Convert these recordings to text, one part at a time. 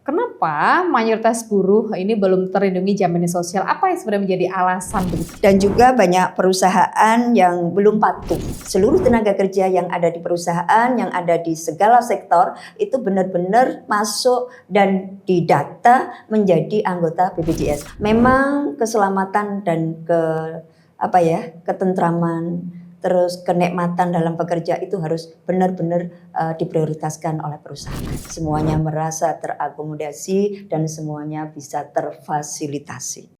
Kenapa mayoritas buruh ini belum terlindungi jaminan sosial? Apa yang sebenarnya menjadi alasan begitu? Dan juga banyak perusahaan yang belum patuh. Seluruh tenaga kerja yang ada di perusahaan, yang ada di segala sektor itu benar-benar masuk dan didata menjadi anggota BPJS. Memang keselamatan dan ketentraman, terus kenikmatan dalam bekerja itu harus benar-benar diprioritaskan oleh perusahaan. Semuanya merasa terakomodasi dan semuanya bisa terfasilitasi.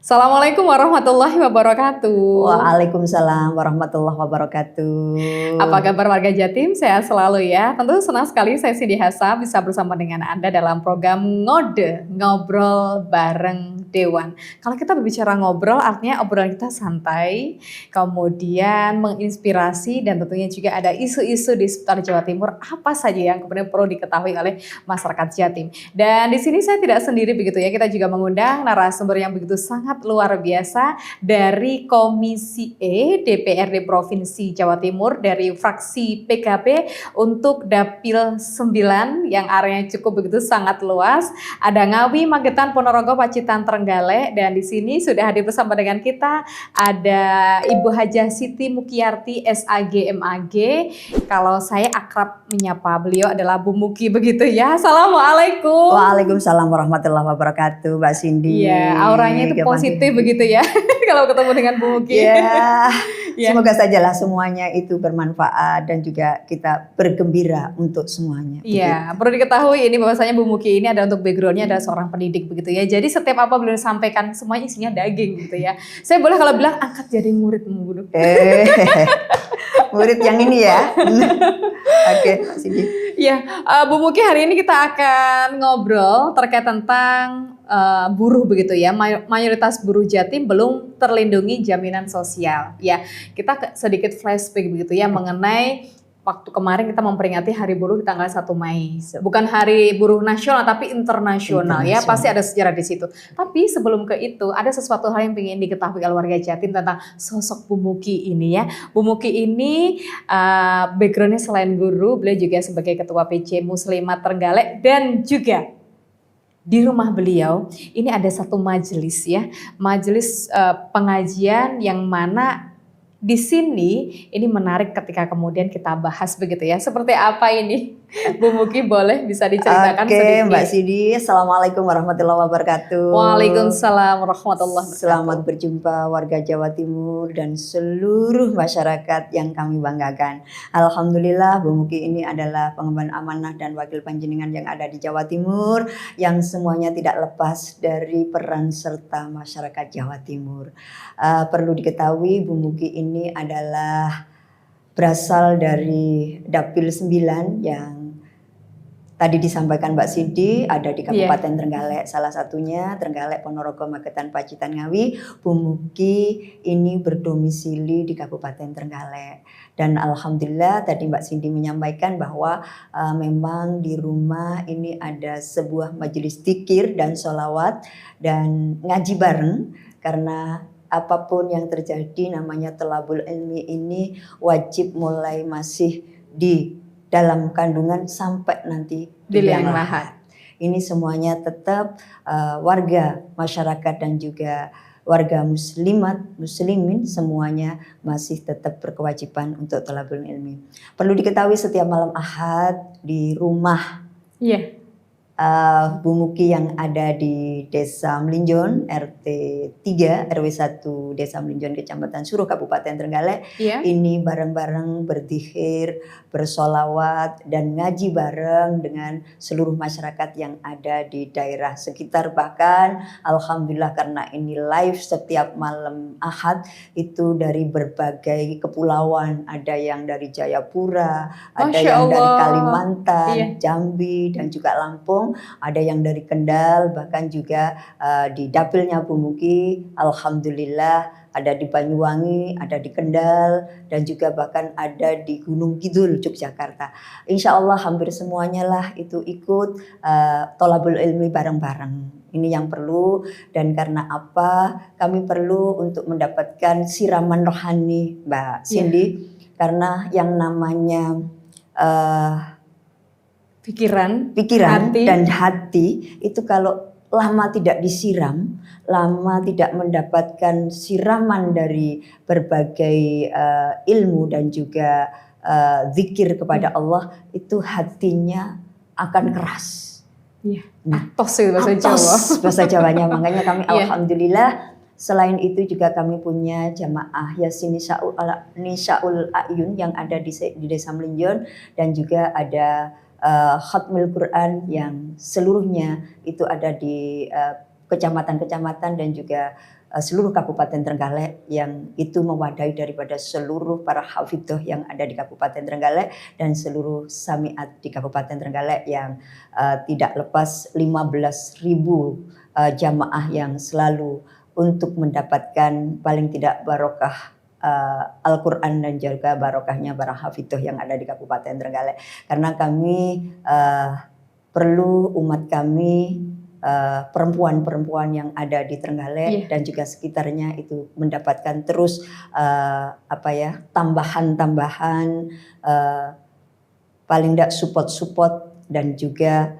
Assalamualaikum warahmatullahi wabarakatuh. Waalaikumsalam warahmatullahi wabarakatuh. Apa kabar warga Jatim? Sehat selalu ya. Tentu senang sekali saya Cindy Hasa bisa bersama dengan Anda dalam program Ngode, Ngobrol Bareng Dewan. Kalau kita berbicara ngobrol artinya obrolan kita santai, kemudian menginspirasi dan tentunya juga ada isu-isu di seputar Jawa Timur apa saja yang kemudian perlu diketahui oleh masyarakat Jatim. Dan di sini saya tidak sendiri begitu ya, kita juga mengundang narasumber yang begitu sangat luar biasa dari Komisi E DPRD Provinsi Jawa Timur dari fraksi PKB untuk Dapil 9 yang areanya cukup begitu sangat luas. Ada Ngawi, Magetan, Ponorogo, Pacitan, Trenggalek, dan di sini sudah hadir bersama dengan kita ada Ibu Hajah Siti Mukyarti SAG MAG. Kalau saya akrab menyapa beliau adalah Bu Muki begitu ya. Assalamualaikum. Waalaikumsalam warahmatullahi wabarakatuh, Mbak Cindy. Iya, auranya itu positif begitu ya kalau ketemu dengan Bu Muki. Ya, Ya. semoga sajalah semuanya itu bermanfaat dan juga kita bergembira untuk semuanya. Iya, perlu diketahui ini bahwasanya Bu Muki ini ada untuk backgroundnya adalah seorang pendidik begitu ya. Jadi setiap apa beliau sampaikan semuanya isinya daging gitu ya. Saya boleh kalau bilang angkat jadi murid Bu. Murid yang ini ya. Oke, Cindy. Ya, Bu Muki hari ini kita akan ngobrol terkait tentang buruh begitu ya. Mayoritas buruh Jatim belum terlindungi jaminan sosial. Ya, kita sedikit flashback begitu ya mengenai waktu kemarin kita memperingati Hari Buruh di tanggal 1 Mei. Bukan Hari Buruh Nasional tapi internasional ya, pasti ada sejarah di situ. Tapi sebelum ke itu ada sesuatu hal yang ingin diketahui oleh warga Jatim tentang sosok Bu Muki ini ya. Bu Muki ini backgroundnya selain guru, beliau juga sebagai Ketua PC Muslimat Trenggalek dan juga di rumah beliau ini ada satu majelis ya, majelis pengajian yang mana di sini ini menarik ketika kemudian kita bahas begitu ya. Seperti apa ini? Bu Muki boleh bisa diceritakan sedikit? Oke, Mbak Cindy. Assalamualaikum warahmatullahi wabarakatuh. Waalaikumsalam warahmatullahi wabarakatuh. Selamat berjumpa warga Jawa Timur dan seluruh masyarakat yang kami banggakan. Alhamdulillah Bu Muki ini adalah pengemban amanah dan wakil panjenengan yang ada di Jawa Timur yang semuanya tidak lepas dari peran serta masyarakat Jawa Timur. Perlu diketahui Bu Muki ini adalah berasal dari Dapil 9 yang tadi disampaikan Mbak Cindy ada di Kabupaten Trenggalek, salah satunya Trenggalek, Ponorogo, Magetan, Pacitan, Ngawi. Bu Muki ini berdomisili di Kabupaten Trenggalek dan alhamdulillah tadi Mbak Cindy menyampaikan bahwa memang di rumah ini ada sebuah majelis dzikir dan sholawat dan ngaji bareng karena apapun yang terjadi namanya thalabul ilmi ini wajib mulai masih di dalam kandungan sampai nanti di liang lahat. Ini semuanya tetap warga masyarakat dan juga warga muslimin semuanya masih tetap berkewajiban untuk thalabul ilmi. Perlu diketahui setiap malam Ahad di rumah Bu Muki yang ada di Desa Melinjon, RT 3, RW 1 Desa Melinjon, Kecamatan Suruh, Kabupaten Trenggalek. Ini bareng-bareng berzikir, bersolawat, dan ngaji bareng dengan seluruh masyarakat yang ada di daerah sekitar. Bahkan Alhamdulillah karena ini live setiap malam Ahad itu dari berbagai kepulauan. Ada yang dari Jayapura, ada yang dari Kalimantan, Jambi, dan juga Lampung. Serpong, ada yang dari Kendal, bahkan juga di dapilnya Bu Muki, alhamdulillah ada di Banyuwangi, ada di Kendal, dan juga bahkan ada di Gunung Kidul, Yogyakarta. Insya Allah hampir semuanya lah itu ikut tolabul ilmi bareng-bareng. Ini yang perlu, dan karena apa? Kami perlu untuk mendapatkan siraman rohani, Mbak Cindy, karena yang namanya Pikiran, pikiran hati. dan hati itu kalau lama tidak disiram, lama tidak mendapatkan siraman dari berbagai ilmu dan juga zikir kepada Allah, itu hatinya akan keras. Iya, atos itu bahasa Jawa. Atos bahasa Jawanya. Makanya kami Iya. alhamdulillah, selain itu juga kami punya jamaah Yasin Nisaul Ayun yang ada di Desa Melinjon, dan juga ada Khatmul Quran yang seluruhnya itu ada di kecamatan-kecamatan dan juga seluruh Kabupaten Trenggalek, yang itu mewadahi daripada seluruh para hafidhoh yang ada di Kabupaten Trenggalek dan seluruh samiat di Kabupaten Trenggalek, yang tidak lepas 15.000 jamaah yang selalu untuk mendapatkan paling tidak barokah Al-Quran dan juga barokahnya para hafidhoh yang ada di Kabupaten Trenggalek. Karena kami perlu umat kami perempuan-perempuan yang ada di Trenggalek dan juga sekitarnya itu mendapatkan terus tambahan-tambahan paling tidak support-support dan juga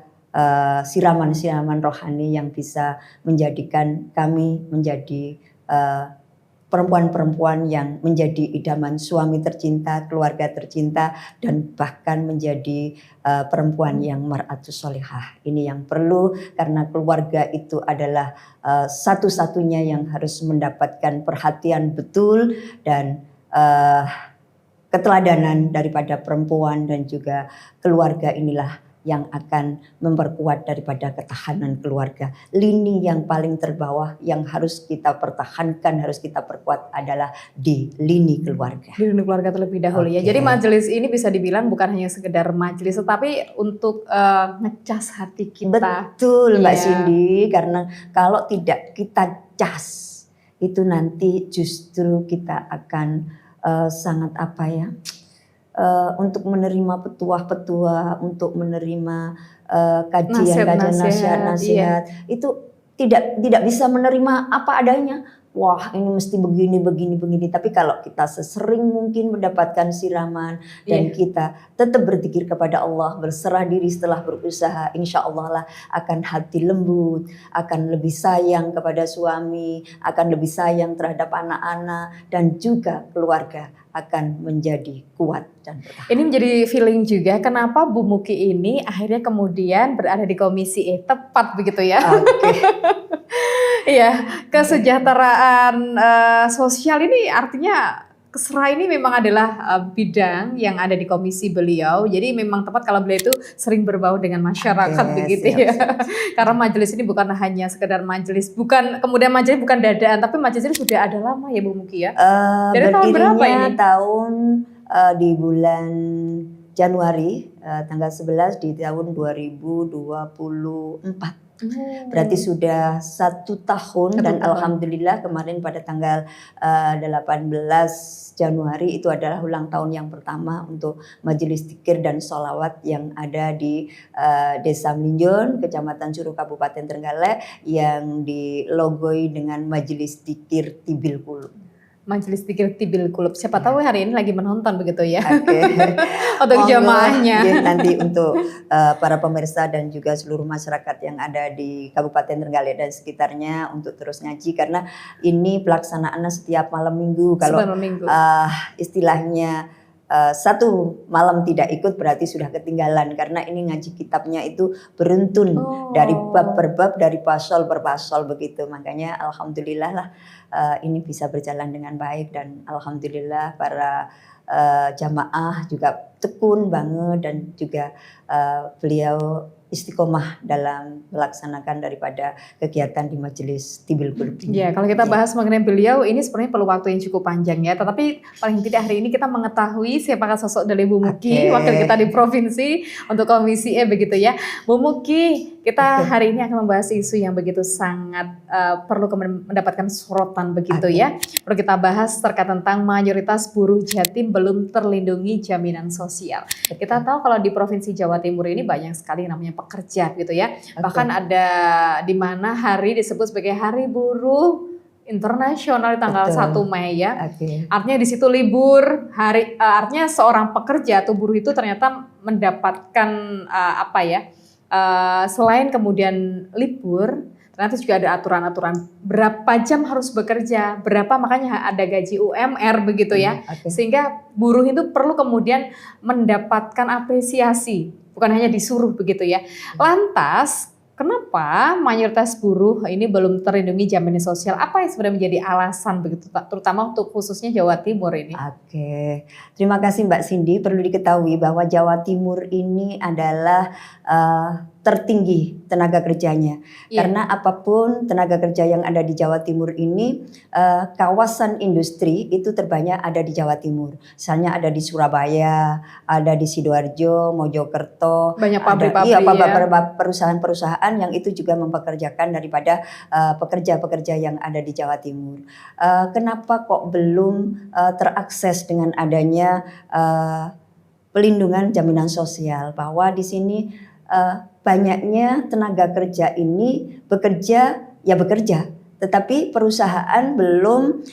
siraman-siraman rohani yang bisa menjadikan kami menjadi perempuan-perempuan yang menjadi idaman suami tercinta, keluarga tercinta, dan bahkan menjadi perempuan yang mar'atus sholihah. Ini yang perlu, karena keluarga itu adalah satu-satunya yang harus mendapatkan perhatian betul dan keteladanan daripada perempuan dan juga keluarga. Inilah yang akan memperkuat daripada ketahanan keluarga. Lini yang paling terbawah yang harus kita pertahankan, harus kita perkuat adalah di lini keluarga. Di lini keluarga terlebih dahulu ya. Jadi majelis ini bisa dibilang bukan hanya sekedar majelis, tetapi untuk ngecas hati kita. Betul Mbak Cindy, karena kalau tidak kita cas, itu nanti justru kita akan sangat untuk menerima petuah-petuah, untuk menerima kajian-kajian nasihat-nasihat, itu tidak bisa menerima apa adanya. Wah, ini mesti begini. Tapi kalau kita sesering mungkin mendapatkan siraman dan kita tetap berzikir kepada Allah, berserah diri setelah berusaha, insya Allah lah akan hati lembut, akan lebih sayang kepada suami, akan lebih sayang terhadap anak-anak dan juga keluarga, akan menjadi kuat dan bertahan. Ini menjadi feeling juga kenapa Bu Muki ini akhirnya kemudian berada di Komisi E, tepat begitu ya? Iya, kesejahteraan sosial ini artinya Kesra ini memang adalah bidang yang ada di komisi beliau, jadi memang tepat kalau beliau itu sering berbau dengan masyarakat begitu ya. Karena majelis ini bukan hanya sekedar majelis, kemudian majelis bukan dadaan, tapi majelis ini sudah ada lama ya Bu Muki ya? Dari tahun berapa ini? Tahun di bulan Januari, tanggal 11 di tahun 2024. Berarti sudah 1 tahun dan alhamdulillah kemarin pada tanggal 18 Januari itu adalah ulang tahun yang pertama untuk majelis dzikir dan sholawat yang ada di Desa Melinjon, Kecamatan Suruh, Kabupaten Trenggalek, yang dilogoi dengan majelis dzikir Tibil Kulub. Majelis Dzikir Tibil Kulub. Siapa tahu hari ini lagi menonton begitu ya. Untuk jamaahnya. Nanti untuk para pemirsa dan juga seluruh masyarakat yang ada di Kabupaten Trenggalek dan sekitarnya untuk terus ngaji, karena ini pelaksanaannya setiap malam minggu. Kalau istilahnya satu malam tidak ikut berarti sudah ketinggalan, karena ini ngaji kitabnya itu beruntun dari bab per bab, dari pasal per pasal begitu. Makanya alhamdulillah lah ini bisa berjalan dengan baik, dan alhamdulillah para jamaah juga tekun banget, dan juga beliau istiqomah dalam melaksanakan daripada kegiatan di Majelis Tibbil Qulub ini. Ya, kalau kita bahas mengenai beliau, ini sebenarnya perlu waktu yang cukup panjang ya. Tetapi paling tidak hari ini kita mengetahui siapakah sosok dari Bu Muki, wakil kita di provinsi untuk Komisi E begitu ya. Bu Muki, kita hari ini akan membahas isu yang begitu sangat perlu mendapatkan sorotan begitu ya. Perlu kita bahas terkait tentang mayoritas buruh Jatim belum terlindungi jaminan sosial. Kita tahu kalau di Provinsi Jawa Timur ini banyak sekali namanya pekerja gitu ya. Bahkan ada di mana hari disebut sebagai Hari Buruh Internasional di tanggal 1 Mei ya. Artinya di situ libur, artinya seorang pekerja atau buruh itu ternyata mendapatkan selain kemudian libur, ternyata juga ada aturan-aturan berapa jam harus bekerja, berapa makanya ada gaji UMR begitu ya. Sehingga buruh itu perlu kemudian mendapatkan apresiasi, bukan hanya disuruh begitu ya. Lantas kenapa mayoritas buruh ini belum terlindungi jaminan sosial? Apa yang sebenarnya menjadi alasan begitu, terutama untuk khususnya Jawa Timur ini? Terima kasih Mbak Cindy. Perlu diketahui bahwa Jawa Timur ini adalah tertinggi tenaga kerjanya. Karena apapun tenaga kerja yang ada di Jawa Timur ini, kawasan industri itu terbanyak ada di Jawa Timur. Misalnya ada di Surabaya, ada di Sidoarjo, Mojokerto, banyak pabrik-pabrik beberapa perusahaan-perusahaan yang itu juga mempekerjakan daripada pekerja-pekerja yang ada di Jawa Timur. Kenapa kok belum terakses dengan adanya pelindungan jaminan sosial? Bahwa di sini banyaknya tenaga kerja ini bekerja, tetapi perusahaan belum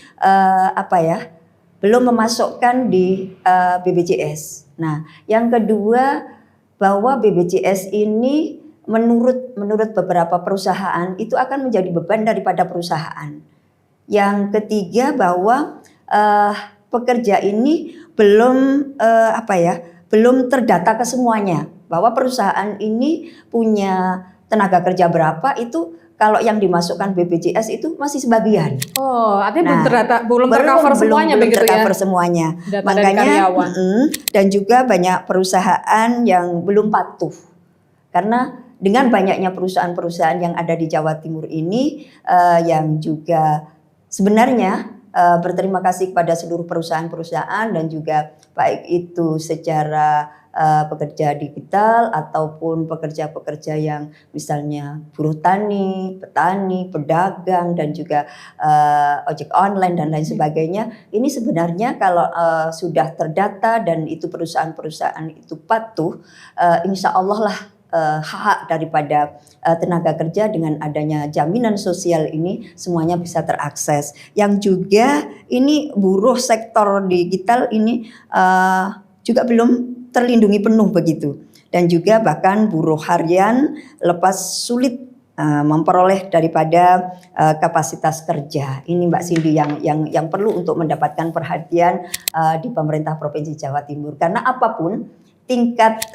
belum memasukkan di BPJS. Nah, yang kedua bahwa BPJS ini menurut beberapa perusahaan itu akan menjadi beban daripada perusahaan. Yang ketiga bahwa pekerja ini belum belum terdata ke semuanya. Bahwa perusahaan ini punya tenaga kerja berapa itu kalau yang dimasukkan BPJS itu masih sebagian. Artinya belum tercover semuanya begitu ya. Belum tercover semuanya. Makanya dan juga banyak perusahaan yang belum patuh. Karena dengan banyaknya perusahaan-perusahaan yang ada di Jawa Timur ini yang juga sebenarnya berterima kasih kepada seluruh perusahaan-perusahaan dan juga baik itu secara pekerja digital ataupun pekerja-pekerja yang misalnya buruh tani, petani, pedagang dan juga ojek online dan lain sebagainya. Ini sebenarnya kalau sudah terdata dan itu perusahaan-perusahaan itu patuh, insya Allah lah hak daripada tenaga kerja dengan adanya jaminan sosial ini semuanya bisa terakses. Yang juga ini buruh sektor digital ini juga belum terlindungi penuh begitu. Dan juga bahkan buruh harian lepas sulit memperoleh daripada kapasitas kerja. Ini Mbak Cindy yang perlu untuk mendapatkan perhatian di pemerintah Provinsi Jawa Timur. Karena apapun tingkat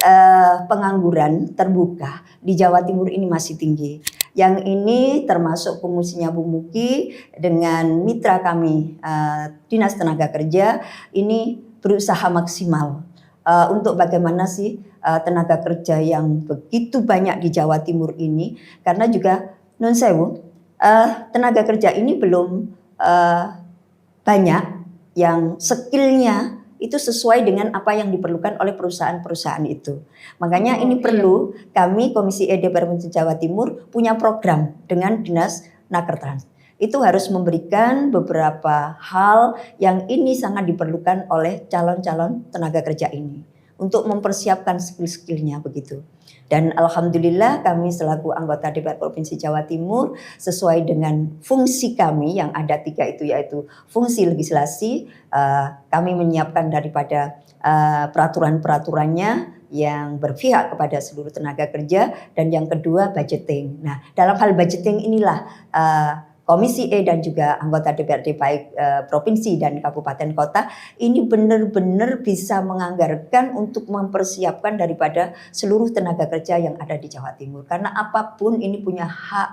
pengangguran terbuka di Jawa Timur ini masih tinggi. Yang ini termasuk fungsinya Bu Muki dengan mitra kami Dinas Tenaga Kerja ini berusaha maksimal untuk bagaimana sih tenaga kerja yang begitu banyak di Jawa Timur ini, karena juga nun sewu tenaga kerja ini belum banyak yang skillnya itu sesuai dengan apa yang diperlukan oleh perusahaan-perusahaan itu. Makanya ini perlu kami Komisi E DPR Provinsi Jawa Timur punya program dengan Dinas Nakertrans. Itu harus memberikan beberapa hal yang ini sangat diperlukan oleh calon-calon tenaga kerja ini untuk mempersiapkan skill-skillnya begitu. Dan alhamdulillah kami selaku anggota DPR Provinsi Jawa Timur sesuai dengan fungsi kami yang ada 3 itu yaitu fungsi legislasi, kami menyiapkan daripada peraturan-peraturannya yang berpihak kepada seluruh tenaga kerja, dan yang kedua budgeting. Nah, dalam hal budgeting inilah Komisi E dan juga anggota DPRD baik provinsi dan kabupaten kota ini benar-benar bisa menganggarkan untuk mempersiapkan daripada seluruh tenaga kerja yang ada di Jawa Timur. Karena apapun ini punya hak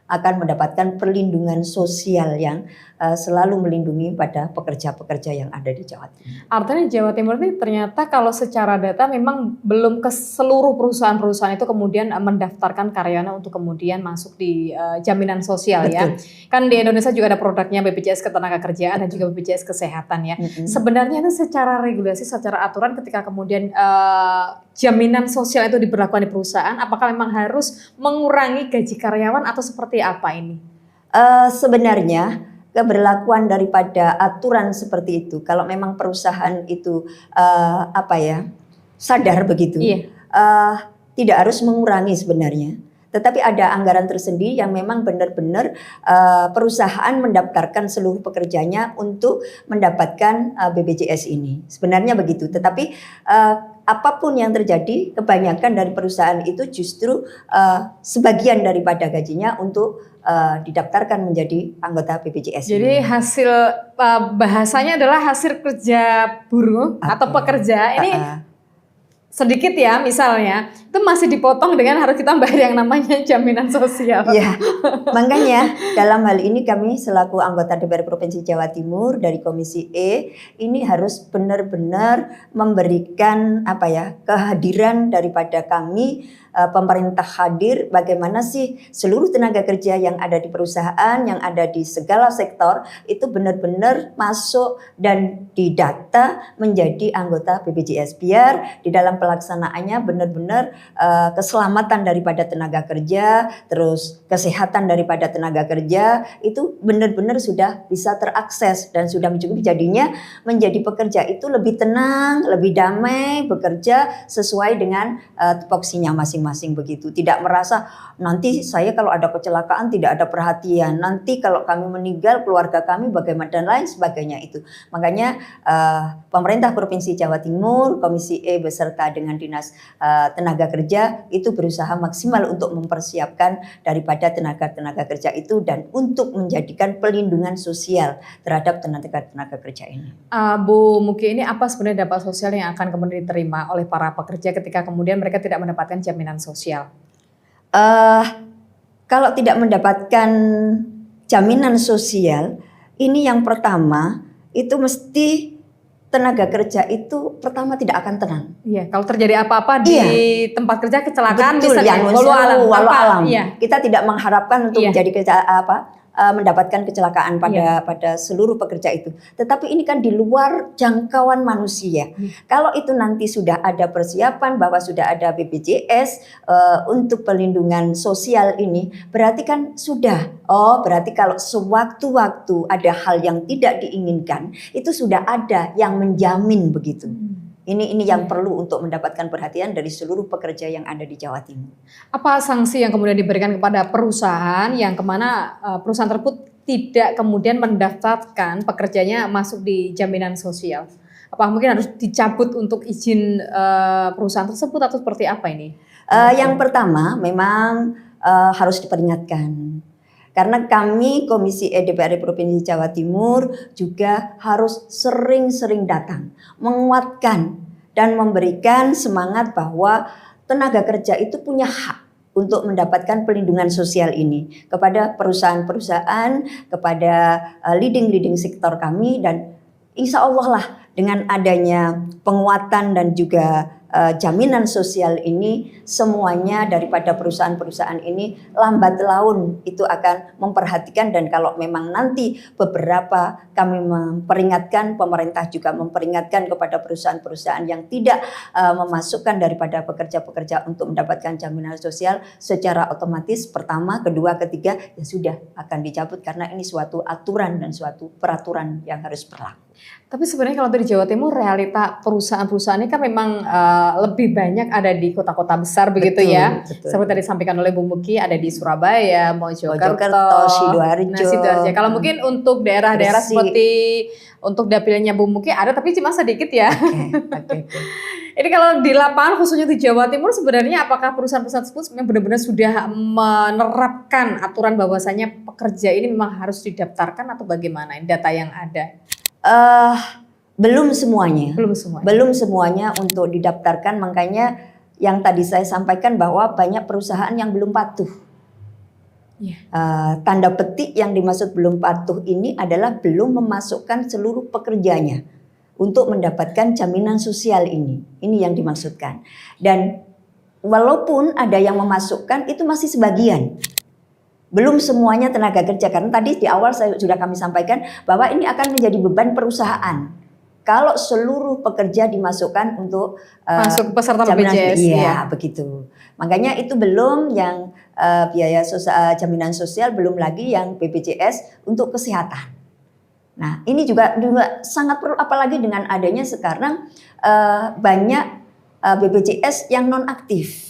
akan mendapatkan perlindungan sosial yang selalu melindungi pada pekerja-pekerja yang ada di Jawa Timur. Artinya Jawa Timur ini ternyata kalau secara data memang belum ke seluruh perusahaan-perusahaan itu kemudian mendaftarkan karyawannya untuk kemudian masuk di jaminan sosial ya. Betul. Kan di Indonesia juga ada produknya BPJS Ketenagakerjaan dan juga BPJS Kesehatan ya. Sebenarnya itu secara regulasi, secara aturan ketika kemudian jaminan sosial itu diberlakukan di perusahaan, apakah memang harus mengurangi gaji karyawan atau seperti apa ini? Sebenarnya keberlakuan daripada aturan seperti itu, kalau memang perusahaan itu sadar begitu, tidak harus mengurangi sebenarnya. Tetapi ada anggaran tersendiri yang memang benar-benar perusahaan mendaftarkan seluruh pekerjanya untuk mendapatkan BPJS ini. Sebenarnya begitu. Tetapi apapun yang terjadi, kebanyakan dari perusahaan itu justru sebagian daripada gajinya untuk didaftarkan menjadi anggota BPJS. Jadi hasil bahasanya adalah hasil kerja buruh atau pekerja ini sedikit ya, misalnya itu masih dipotong dengan harus kita bayar yang namanya jaminan sosial. Ya, makanya dalam hal ini kami selaku anggota DPR Provinsi Jawa Timur dari Komisi E ini harus benar-benar memberikan kehadiran daripada kami, pemerintah hadir, bagaimana sih seluruh tenaga kerja yang ada di perusahaan, yang ada di segala sektor itu benar-benar masuk dan didata menjadi anggota BPJS, biar di dalam pelaksanaannya benar-benar keselamatan daripada tenaga kerja, terus kesehatan daripada tenaga kerja itu benar-benar sudah bisa terakses dan sudah mencukupi, jadinya menjadi pekerja itu lebih tenang, lebih damai, bekerja sesuai dengan tupoksinya masing-masing begitu. Tidak merasa nanti saya kalau ada kecelakaan tidak ada perhatian, nanti kalau kami meninggal keluarga kami bagaimana dan lain sebagainya itu. Makanya pemerintah Provinsi Jawa Timur, Komisi E beserta dengan Dinas Tenaga Kerja itu berusaha maksimal untuk mempersiapkan daripada tenaga-tenaga kerja itu dan untuk menjadikan pelindungan sosial terhadap tenaga kerja ini. Bu Muki, ini apa sebenarnya dampak sosial yang akan kemudian diterima oleh para pekerja ketika kemudian mereka tidak mendapatkan jaminan sosial? Kalau tidak mendapatkan jaminan sosial, ini yang pertama itu mesti tenaga kerja itu pertama tidak akan tenang. Iya, kalau terjadi apa-apa di tempat kerja, kecelakaan, betul, misalnya yang walau alam. Iya. Kita tidak mengharapkan untuk menjadi mendapatkan kecelakaan pada seluruh pekerja itu. Tetapi ini kan di luar jangkauan manusia. Kalau itu nanti sudah ada persiapan bahwa sudah ada BPJS untuk pelindungan sosial ini, berarti kan sudah. Oh, berarti kalau sewaktu-waktu ada hal yang tidak diinginkan, itu sudah ada yang menjamin begitu. Ini yang perlu untuk mendapatkan perhatian dari seluruh pekerja yang ada di Jawa Timur. Apa sanksi yang kemudian diberikan kepada perusahaan yang kemana perusahaan tersebut tidak kemudian mendaftarkan pekerjanya masuk di jaminan sosial? Apa mungkin harus dicabut untuk izin perusahaan tersebut atau seperti apa ini? Yang pertama memang harus diperingatkan. Karena kami Komisi E DPRD Provinsi Jawa Timur juga harus sering-sering datang, menguatkan dan memberikan semangat bahwa tenaga kerja itu punya hak untuk mendapatkan perlindungan sosial ini kepada perusahaan-perusahaan, kepada leading sektor kami, dan insya Allah lah dengan adanya penguatan dan juga jaminan sosial ini, semuanya daripada perusahaan-perusahaan ini lambat laun itu akan memperhatikan. Dan kalau memang nanti beberapa kami memperingatkan, pemerintah juga memperingatkan kepada perusahaan-perusahaan yang tidak memasukkan daripada pekerja-pekerja untuk mendapatkan jaminan sosial, secara otomatis pertama, kedua, ketiga ya sudah akan dicabut karena ini suatu aturan dan suatu peraturan yang harus berlaku. Tapi sebenarnya kalau di Jawa Timur realita perusahaan-perusahaan ini kan memang lebih banyak ada di kota-kota besar begitu ya. Betul. Seperti tadi disampaikan oleh Bu Muki, ada di Surabaya, Mojokerto, Sidoarjo. Kalau mungkin untuk daerah-daerah seperti untuk dapilnya Bu Muki ada, tapi cuma sedikit ya. Okay. Ini kalau di lapangan khususnya di Jawa Timur sebenarnya apakah perusahaan-perusahaan tersebut memang benar-benar sudah menerapkan aturan bahwasanya pekerja ini memang harus didaftarkan atau bagaimana data yang ada? Belum semuanya. Belum semuanya untuk didaftarkan, makanya yang tadi saya sampaikan bahwa banyak perusahaan yang belum patuh. Iya. Tanda petik yang dimaksud belum patuh ini adalah belum memasukkan seluruh pekerjanya untuk mendapatkan jaminan sosial ini. Ini yang dimaksudkan. Dan walaupun ada yang memasukkan itu masih sebagian. Belum semuanya tenaga kerja, karena tadi di awal sudah kami sampaikan bahwa ini akan menjadi beban perusahaan. Kalau seluruh pekerja dimasukkan untuk Masuk peserta jaminan, BPJS. iya begitu. Makanya itu belum yang biaya jaminan sosial, belum lagi yang BPJS untuk kesehatan. Nah ini juga sangat perlu, apalagi dengan adanya sekarang banyak BPJS yang non aktif.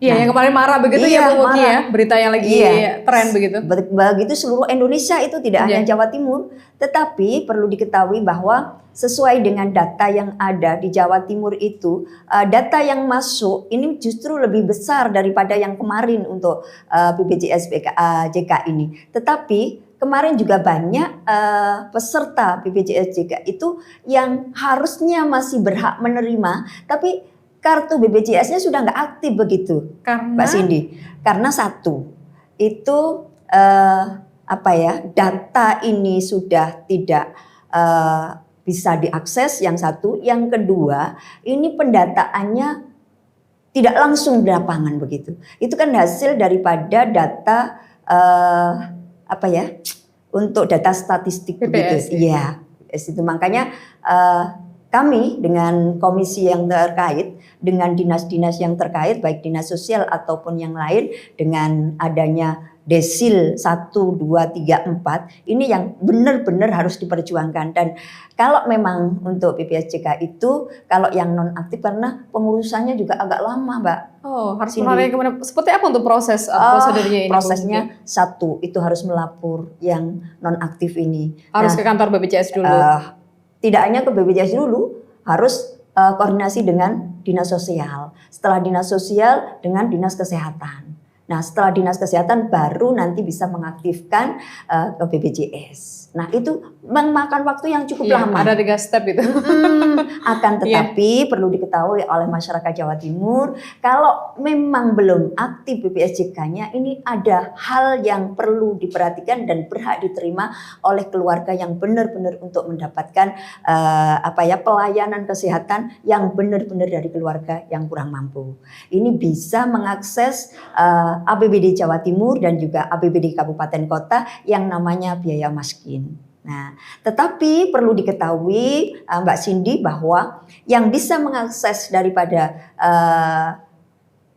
Iya, yang kemarin marah begitu ya Bu Muki ya, berita yang lagi tren begitu. Begitu seluruh Indonesia itu, tidak hanya Jawa Timur, tetapi perlu diketahui bahwa sesuai dengan data yang ada di Jawa Timur itu, data yang masuk ini justru lebih besar daripada yang kemarin untuk BPJS JK ini. Tetapi kemarin juga banyak peserta BPJS JK itu yang harusnya masih berhak menerima, tapi kartu BPJS-nya sudah nggak aktif begitu, Mbak Cindy. Karena satu, itu data ini sudah tidak bisa diakses, yang satu. Yang kedua, ini pendataannya tidak langsung di lapangan begitu. Itu kan hasil daripada data untuk data statistik BPS, begitu. Iya, itu makanya kami dengan komisi yang terkait, dengan dinas-dinas yang terkait, baik dinas sosial ataupun yang lain, dengan adanya desil 1, 2, 3, 4, ini yang benar-benar harus diperjuangkan. Dan kalau memang untuk BPJS itu, kalau yang non aktif karena pengurusannya juga agak lama, Mbak. Oh, harus menarik kemana? Seperti apa untuk proses prosedurnya ini? Prosesnya satu, itu harus melapor yang non aktif ini. Harus ke kantor BPJS dulu. Tidak hanya ke BPJS dulu, harus koordinasi dengan dinas sosial. Setelah dinas sosial dengan dinas kesehatan. Nah setelah dinas kesehatan baru nanti bisa mengaktifkan ke BPJS. Nah itu memakan waktu yang cukup lama. Ada 3 step itu. Akan tetapi perlu diketahui oleh masyarakat Jawa Timur, kalau memang belum aktif BPJS-nya, ini ada hal yang perlu diperhatikan dan berhak diterima oleh keluarga yang benar-benar untuk mendapatkan pelayanan kesehatan yang benar-benar dari keluarga yang kurang mampu. Ini bisa mengakses APBD Jawa Timur dan juga APBD Kabupaten Kota yang namanya biaya miskin. Nah, tetapi perlu diketahui Mbak Cindy bahwa yang bisa mengakses daripada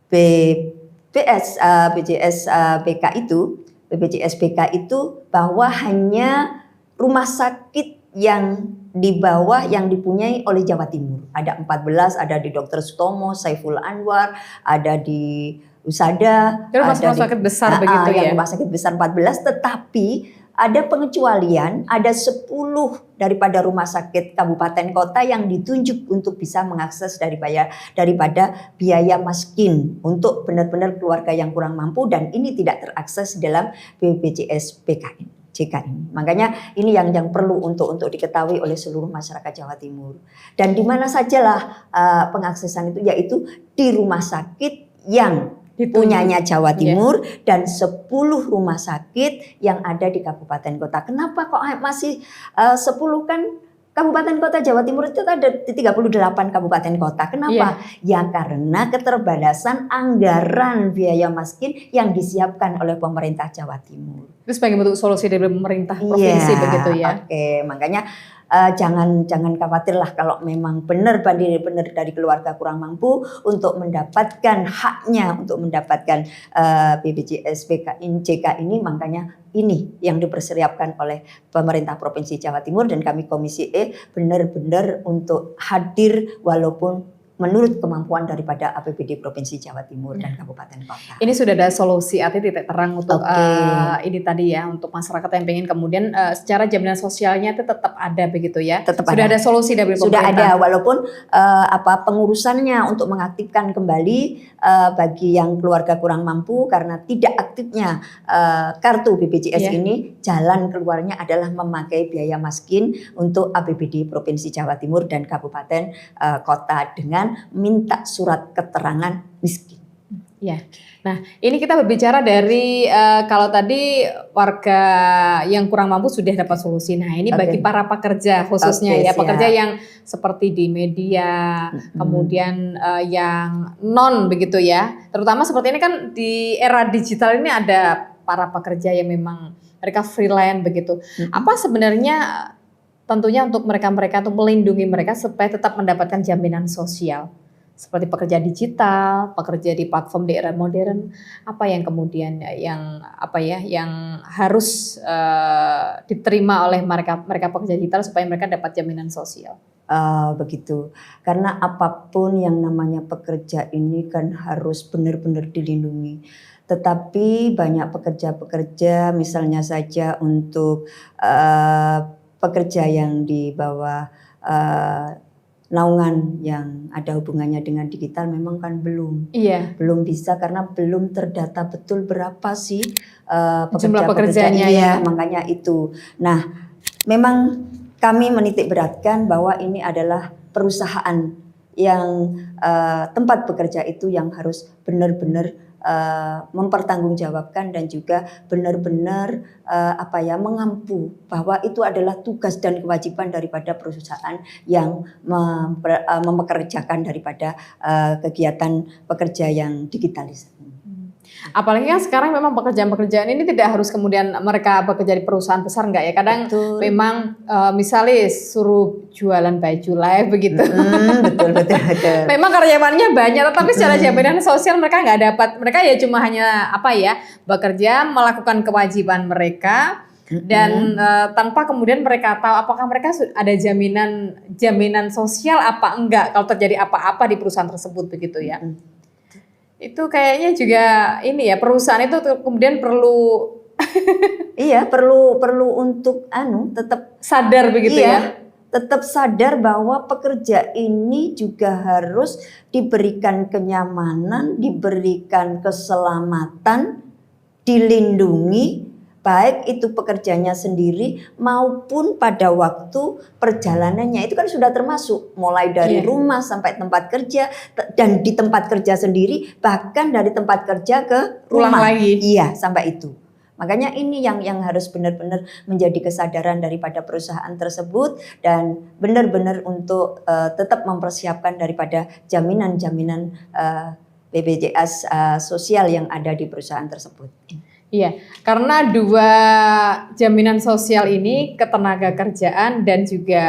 BPJS BK itu bahwa hanya rumah sakit yang di bawah yang dipunyai oleh Jawa Timur. Ada 14, ada di Dr. Sutomo, Saiful Anwar, ada di Usada, rumah sakit besar begitu ya. Rumah sakit besar 14, tetapi ada pengecualian, ada 10 daripada rumah sakit kabupaten kota yang ditunjuk untuk bisa mengakses daripada biaya miskin untuk benar-benar keluarga yang kurang mampu, dan ini tidak terakses dalam BPJS JK ini. Makanya ini yang perlu untuk diketahui oleh seluruh masyarakat Jawa Timur. Dan di mana sajalah pengaksesan itu, yaitu di rumah sakit yang punyanya Jawa Timur dan 10 rumah sakit yang ada di kabupaten kota. Kenapa kok masih 10 kan? Kabupaten kota Jawa Timur itu ada di 38 kabupaten kota. Kenapa? Ya karena keterbatasan anggaran biaya miskin yang disiapkan oleh pemerintah Jawa Timur. Itu sebagai bentuk solusi dari pemerintah provinsi begitu ya. Oke, makanya jangan khawatir lah kalau memang benar dari keluarga kurang mampu untuk mendapatkan haknya, untuk mendapatkan BPJS JK ini. Makanya ini yang dipersiapkan oleh pemerintah Provinsi Jawa Timur, dan kami Komisi E benar-benar untuk hadir walaupun menurut kemampuan daripada APBD Provinsi Jawa Timur dan Kabupaten Kota. Ini sudah ada solusi, artinya titik terang untuk ini tadi ya, untuk masyarakat yang pengen kemudian secara jaminan sosialnya itu tetap ada begitu ya. Sudah ada solusi dari pemerintah. Sudah ada, walaupun pengurusannya untuk mengaktifkan kembali bagi yang keluarga kurang mampu karena tidak aktifnya kartu BPJS ini, jalan keluarnya adalah memakai biaya miskin untuk APBD Provinsi Jawa Timur dan Kabupaten Kota dengan minta surat keterangan miskin. Ya, nah ini kita berbicara dari kalau tadi warga yang kurang mampu sudah dapat solusi. Nah ini bagi Oke. para pekerja khususnya Oke, ya, pekerja siap. yang seperti di media, Mm-mm. kemudian yang non begitu ya. Terutama seperti ini kan di era digital ini ada para pekerja yang memang mereka freelance begitu. Mm-mm. Apa sebenarnya tentunya untuk mereka-mereka untuk melindungi mereka supaya tetap mendapatkan jaminan sosial? Seperti pekerja digital, pekerja di platform di era modern, apa yang kemudian yang apa ya, yang harus diterima oleh mereka pekerja digital supaya mereka dapat jaminan sosial. Begitu. Karena apapun yang namanya pekerja ini kan harus benar-benar dilindungi. Tetapi banyak pekerja-pekerja, misalnya saja untuk pekerja yang di bawah naungan yang ada hubungannya dengan digital, memang kan belum Iya. bisa karena belum terdata betul berapa sih Jumlah pekerja-pekerja pekerjanya ini, ya. makanya itu. Nah, memang kami menitik beratkan bahwa ini adalah perusahaan yang tempat bekerja itu yang harus benar-benar mempertanggungjawabkan dan juga benar-benar mengampu bahwa itu adalah tugas dan kewajiban daripada perusahaan yang mempekerjakan daripada kegiatan pekerja yang digitalisasi. Apalagi kan sekarang memang pekerjaan-pekerjaan ini tidak harus kemudian mereka bekerja di perusahaan besar enggak ya. Kadang Betul. memang misalnya suruh jualan baju live begitu. Betul. Memang karyawannya banyak tetapi secara jaminan sosial mereka nggak dapat. Mereka ya cuma hanya bekerja melakukan kewajiban mereka dan tanpa kemudian mereka tahu apakah mereka ada jaminan sosial apa enggak kalau terjadi apa-apa di perusahaan tersebut begitu ya. Itu kayaknya juga ini ya, perusahaan itu kemudian perlu iya, perlu untuk tetap sadar begitu ya. Tetap sadar bahwa pekerja ini juga harus diberikan kenyamanan, diberikan keselamatan, dilindungi, baik itu pekerjanya sendiri maupun pada waktu perjalanannya. Itu kan sudah termasuk mulai dari rumah sampai tempat kerja, dan di tempat kerja sendiri bahkan dari tempat kerja ke rumah. Pulang lagi. Iya, sampai itu. Makanya ini yang harus benar-benar menjadi kesadaran daripada perusahaan tersebut dan benar-benar untuk tetap mempersiapkan daripada jaminan-jaminan BPJS sosial yang ada di perusahaan tersebut. Iya, karena dua jaminan sosial ini, ketenaga kerjaan dan juga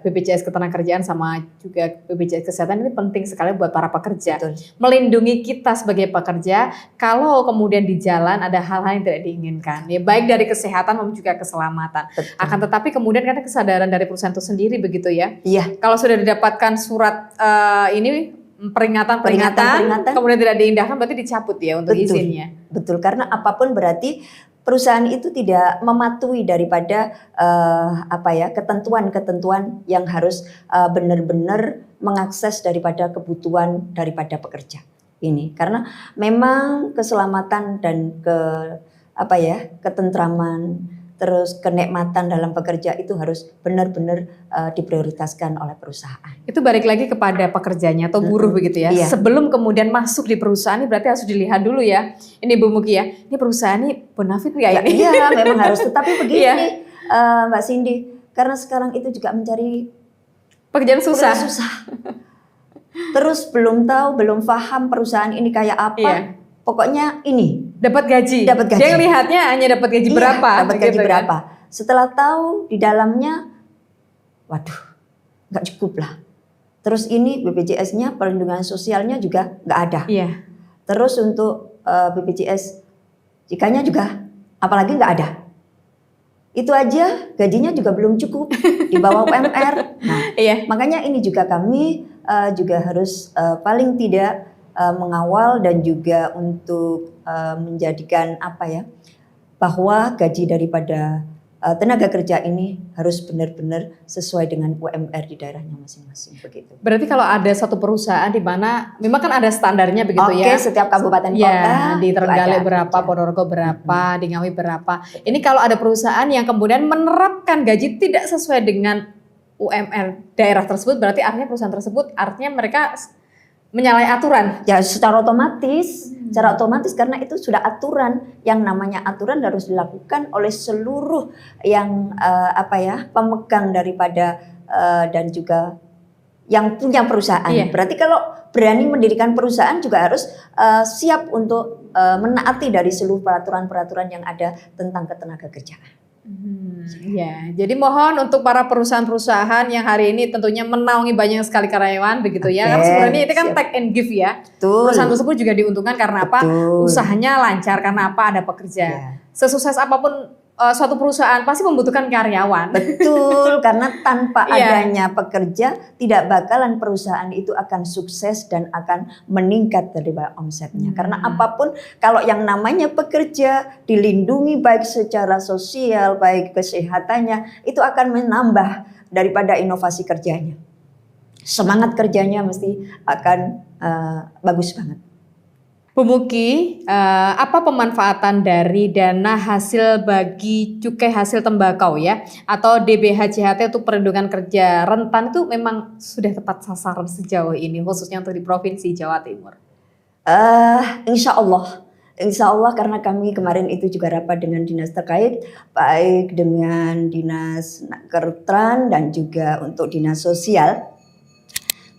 BPJS ketenagakerjaan sama juga BPJS kesehatan ini penting sekali buat para pekerja. Betul. Melindungi kita sebagai pekerja kalau kemudian di jalan ada hal-hal yang tidak diinginkan. Ya baik dari kesehatan maupun juga keselamatan. Betul. Akan tetapi kemudian karena kesadaran dari perusahaan itu sendiri begitu ya. Iya. Kalau sudah didapatkan surat ini peringatan, kemudian tidak diindahkan berarti dicabut ya untuk izinnya. Betul, karena apapun berarti perusahaan itu tidak mematuhi daripada ketentuan-ketentuan yang harus benar-benar mengakses daripada kebutuhan daripada pekerja ini. Karena memang keselamatan dan ketentraman terus kenikmatan dalam bekerja itu harus benar-benar diprioritaskan oleh perusahaan. Itu balik lagi kepada pekerjanya atau buruh begitu ya. Iya. Sebelum kemudian masuk di perusahaan ini berarti harus dilihat dulu ya. Ini Bu Muki ya, ini perusahaan ini bonafit nggak ya? Iya, memang harus. Tetapi begini Mbak Cindy, karena sekarang itu juga mencari pekerjaan susah. Terus belum tahu, belum paham perusahaan ini kayak apa. Iya. Pokoknya ini dapat gaji. Dia lihatnya hanya dapat gaji berapa. Dapat gaji berapa. Setelah tahu di dalamnya, waduh, nggak cukup lah. Terus ini BPJS-nya, perlindungan sosialnya juga nggak ada. Iya. Terus untuk BPJS jikanya juga, apalagi nggak ada. Itu aja gajinya juga belum cukup di bawah UMR. Nah, makanya ini juga kami juga harus paling tidak mengawal dan juga untuk menjadikan bahwa gaji daripada tenaga kerja ini harus benar-benar sesuai dengan UMR di daerahnya masing-masing begitu. Berarti kalau ada satu perusahaan di mana memang kan ada standarnya begitu ya. Setiap kabupaten kota. Ya, di Trenggalek berapa, Ponorogo berapa, di Ngawi berapa. Ini kalau ada perusahaan yang kemudian menerapkan gaji tidak sesuai dengan UMR daerah tersebut, berarti artinya perusahaan tersebut artinya mereka menyalahi aturan. Ya secara otomatis karena itu sudah aturan. Yang namanya aturan harus dilakukan oleh seluruh yang pemegang daripada dan juga yang punya perusahaan. Iya. Berarti kalau berani mendirikan perusahaan juga harus siap untuk menaati dari seluruh peraturan-peraturan yang ada tentang ketenaga kerjaan. Ya, jadi mohon untuk para perusahaan-perusahaan yang hari ini tentunya menaungi banyak sekali karyawan begitu ya. Karena sebenarnya itu kan take and give ya. Betul. Perusahaan tersebut juga diuntungkan karena apa? Usahanya lancar karena apa? Ada pekerja. Ya. Sesukses apapun suatu perusahaan pasti membutuhkan karyawan. Betul, karena tanpa adanya pekerja tidak bakalan perusahaan itu akan sukses dan akan meningkat dari omsetnya. Karena apapun kalau yang namanya pekerja dilindungi baik secara sosial, baik kesehatannya, itu akan menambah daripada inovasi kerjanya. Semangat kerjanya mesti akan bagus banget. Bu Muki, apa pemanfaatan dari dana hasil bagi cukai hasil tembakau ya atau DBHJHT untuk perlindungan kerja rentan itu memang sudah tepat sasaran sejauh ini khususnya untuk di Provinsi Jawa Timur? Insya Allah karena kami kemarin itu juga rapat dengan dinas terkait baik dengan dinas Kertran dan juga untuk dinas sosial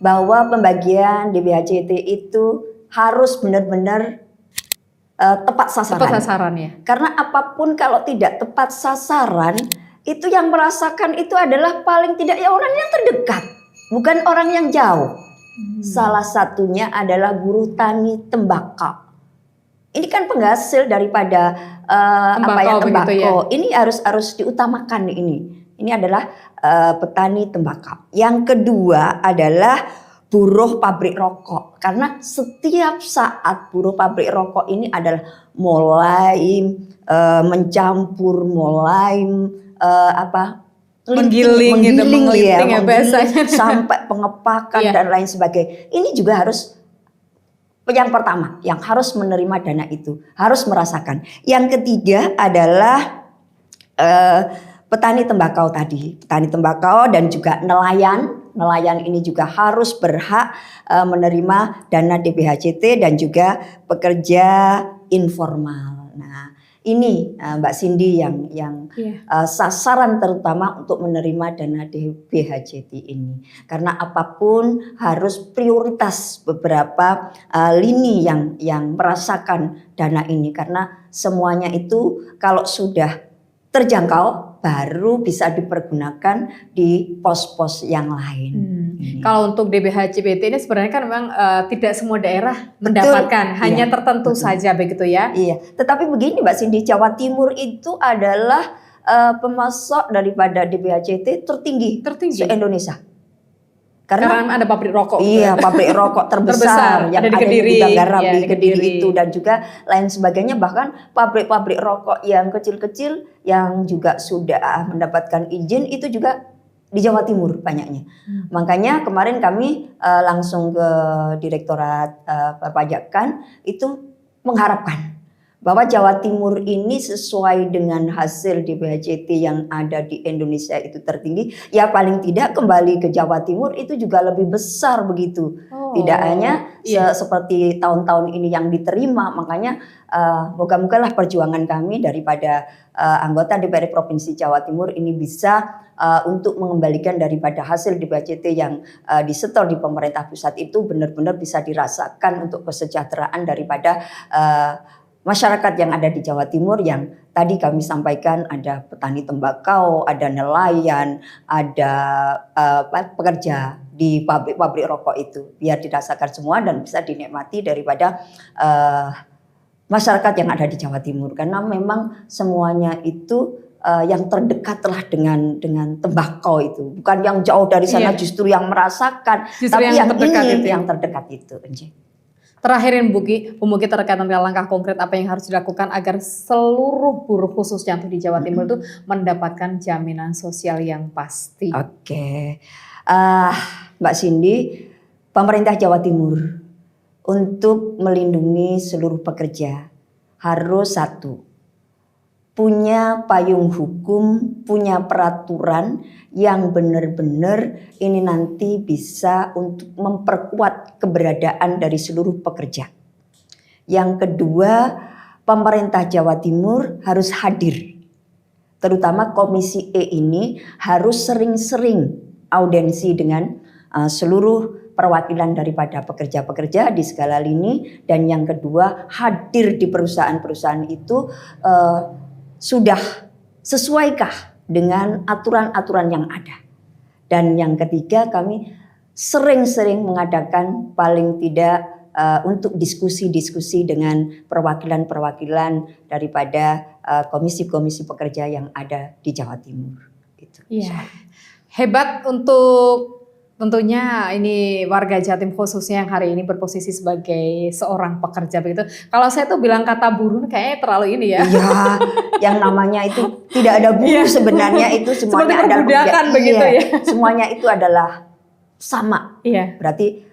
bahwa pembagian DBHJT itu harus benar-benar tepat sasaran. Tepat sasaran ya. Karena apapun kalau tidak tepat sasaran, itu yang merasakan itu adalah paling tidak ya orang yang terdekat, bukan orang yang jauh. Salah satunya adalah buruh tani tembakau. Ini kan penghasil daripada tembakau. Ya? Ini harus diutamakan ini. Ini adalah petani tembakau. Yang kedua adalah buruh pabrik rokok, karena setiap saat buruh pabrik rokok ini adalah mulai mencampur, mulai menggiling sampai pengepakan dan lain sebagainya. Ini juga harus yang pertama yang harus menerima dana itu harus merasakan. Yang ketiga adalah petani tembakau tadi, petani tembakau dan juga nelayan. Nelayan ini juga harus berhak menerima dana DBHJT dan juga pekerja informal. Nah, ini Mbak Cindy yang sasaran terutama untuk menerima dana DBHJT ini. Karena apapun harus prioritas beberapa lini yang merasakan dana ini karena semuanya itu kalau sudah terjangkau baru bisa dipergunakan di pos-pos yang lain. Kalau untuk DBHJT ini sebenarnya kan memang tidak semua daerah mendapatkan, hanya tertentu saja begitu ya. Iya, tetapi begini Mbak Cindy, Jawa Timur itu adalah pemasok daripada DBHJT tertinggi se-Indonesia. Karena ada pabrik rokok. Iya, pabrik rokok terbesar yang ada di Bidanggaram, di Kediri itu dan juga lain sebagainya. Bahkan pabrik-pabrik rokok yang kecil-kecil yang juga sudah mendapatkan izin itu juga di Jawa Timur banyaknya. Makanya kemarin kami langsung ke Direktorat Perpajakan itu mengharapkan bahwa Jawa Timur ini sesuai dengan hasil DBHJT yang ada di Indonesia itu tertinggi, ya paling tidak kembali ke Jawa Timur itu juga lebih besar begitu. Tidak hanya seperti tahun-tahun ini yang diterima, makanya moga-mogalah perjuangan kami daripada anggota DPRD Provinsi Jawa Timur ini bisa untuk mengembalikan daripada hasil DBHJT yang disetor di pemerintah pusat itu benar-benar bisa dirasakan untuk kesejahteraan daripada masyarakat yang ada di Jawa Timur yang tadi kami sampaikan ada petani tembakau, ada nelayan, ada pekerja di pabrik-pabrik rokok itu biar dirasakan semua dan bisa dinikmati daripada masyarakat yang ada di Jawa Timur karena memang semuanya itu yang terdekatlah dengan tembakau itu bukan yang jauh dari sana justru yang merasakan tapi yang terdekat itu. Terakhir Bu Muki terkait dengan langkah konkret apa yang harus dilakukan agar seluruh buruh khususnya untuk di Jawa Timur itu mendapatkan jaminan sosial yang pasti. Oke. Mbak Cindy, pemerintah Jawa Timur untuk melindungi seluruh pekerja harus satu, punya payung hukum, punya peraturan yang benar-benar ini nanti bisa untuk memperkuat keberadaan dari seluruh pekerja. Yang kedua, pemerintah Jawa Timur harus hadir. Terutama Komisi E ini harus sering-sering audiensi dengan seluruh perwakilan daripada pekerja-pekerja di segala lini. Dan yang kedua, hadir di perusahaan-perusahaan itu sudah sesuaikah dengan aturan-aturan yang ada. Dan yang ketiga, kami sering-sering mengadakan paling tidak untuk diskusi-diskusi dengan perwakilan-perwakilan daripada komisi-komisi pekerja yang ada di Jawa Timur. Gitu. Iya, hebat untuk tentunya ini warga Jatim khususnya yang hari ini berposisi sebagai seorang pekerja begitu. Kalau saya tuh bilang kata buruh kayaknya terlalu ini ya. Iya, yang namanya itu tidak ada buruh sebenarnya, itu semuanya adalah perbudakan begitu ya. Semuanya itu adalah sama. Iya. Berarti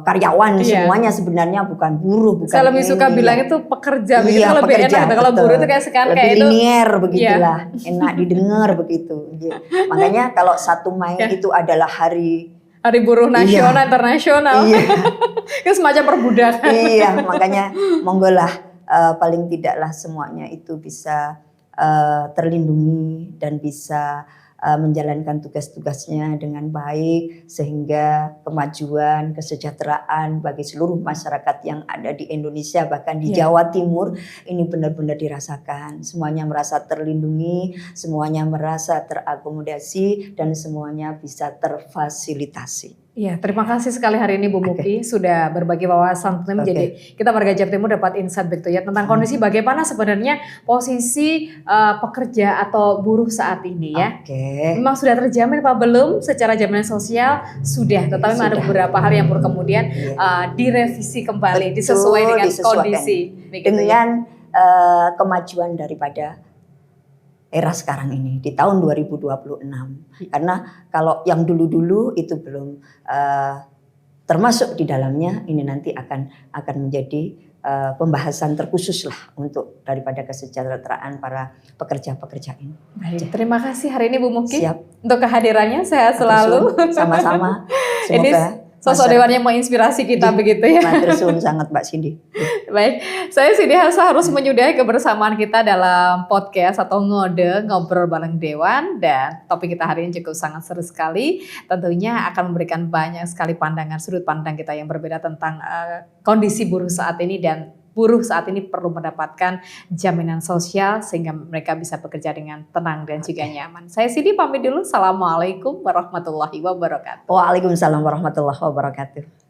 karyawan semuanya sebenarnya bukan buruh, bukan. Saya lebih suka bilang itu pekerja begitu, lebih pekerja, enak. Kalau buruh itu kayak sekarang lebih kayak itu linier begitulah, enak didengar begitu. Makanya kalau 1 Mei itu adalah hari buruh nasional, internasional. Iya. Itu semacam perbudakan. Iya, makanya monggolah paling tidaklah semuanya itu bisa terlindungi dan bisa menjalankan tugas-tugasnya dengan baik sehingga kemajuan, kesejahteraan bagi seluruh masyarakat yang ada di Indonesia, bahkan di Jawa Timur ini benar-benar dirasakan. Semuanya merasa terlindungi, semuanya merasa terakomodasi dan semuanya bisa terfasilitasi. Iya, terima kasih sekali hari ini Bu Muki sudah berbagi wawasan. Jadi kita warga Jawa Timur dapat insight begitu ya tentang kondisi bagaimana sebenarnya posisi pekerja atau buruh saat ini ya. Memang sudah terjamin apa belum secara jaminan sosial? Sudah, tetapi ada beberapa hal yang perlu kemudian direvisi kembali, disesuaikan dengan kondisi. Dengan kemajuan daripada era sekarang ini di tahun 2026. Karena kalau yang dulu-dulu itu belum termasuk di dalamnya, ini nanti akan menjadi pembahasan terkhusus lah untuk daripada kesejahteraan para pekerja-pekerja ini. Baik, terima kasih hari ini Bu Muki. Siap. Untuk kehadirannya, sehat selalu. Sama-sama. Semoga sosok dewan yang menginspirasi kita begitu ya. Matur suwun sangat Mbak Cindy. Baik, saya Cindy Hasa harus menyudahi kebersamaan kita dalam podcast atau ngode ngobrol bareng Dewan, dan topik kita hari ini cukup sangat seru sekali. Tentunya akan memberikan banyak sekali pandangan, sudut pandang kita yang berbeda tentang kondisi buruh saat ini, dan buruh saat ini perlu mendapatkan jaminan sosial sehingga mereka bisa bekerja dengan tenang dan juga nyaman. Saya Cindy pamit dulu. Assalamualaikum warahmatullahi wabarakatuh. Waalaikumsalam warahmatullahi wabarakatuh.